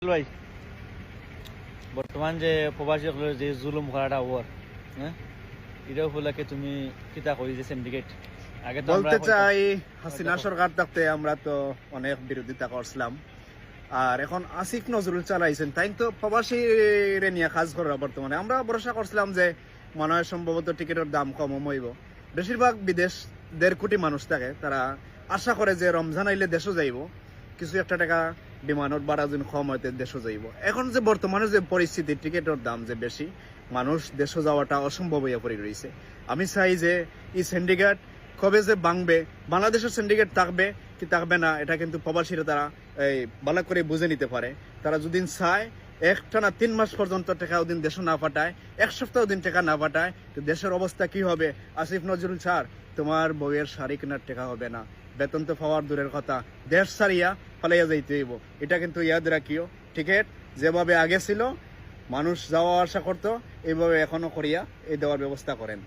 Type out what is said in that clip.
ভাই বর্তমান যে প্রবাসী যে জুলুম করাটা ওর হ্যাঁ এটা উপলক্ষে তুমি কিতা করি যে সিন্ডিকেট আগে তো আমরা বলতে চাই হাসিনা সরকার থাকতে আমরা তো অনেক বিরোধিতা করছিলাম আর এখন আসিফ নজরুল চালাইছেন তাই তো প্রবাসী নিয়ে কাজ করা বর্তমানে আমরা ভরসা করছিলাম যে মনে হয় সম্ভবত টিকিটের দাম কম হইব বেশিরভাগ বিদেশ 1.5 কোটি মানুষ থাকে তারা আশা করে যে রমজান আইলে দেশও যাইব কিছু একটা টাকা বিমানের ভাড়া যদি কম হইতে দেশও যাইব এখন যে বর্তমানে যে পরিস্থিতি টিকিটের দাম যে বেশি মানুষ দেশও যাওয়াটা অসম্ভব হইয়া পড়ে রয়েছে আমি চাই যে এই সিন্ডিকেট কবে যে ভাঙবে বাংলাদেশের সিন্ডিকেট থাকবে কি থাকবে না এটা কিন্তু প্রবাসীরা তারা এই ভালো করে বুঝে নিতে পারে তারা যদি চায় একটানা 3 মাস পর্যন্ত টাকা ওদিন দেশে না পাঠায় 1 সপ্তাহ দিন টাকা না পাঠায় তো দেশের অবস্থা কি হবে আসিফ নজরুল স্যার তোমার বউয়ের শাড়ি কেনার টাকা হবে না বেতন তো পাওয়ার দূরের কথা দেশ ছাড়িয়া পালাইয়া যাইতে হইব এটা কিন্তু ইয়াদ রাখিও টিকিট যেভাবে আগে ছিল মানুষ যাওয়া আসা করতো এইভাবে এখনো করিয়া এই দেওয়ার ব্যবস্থা করেন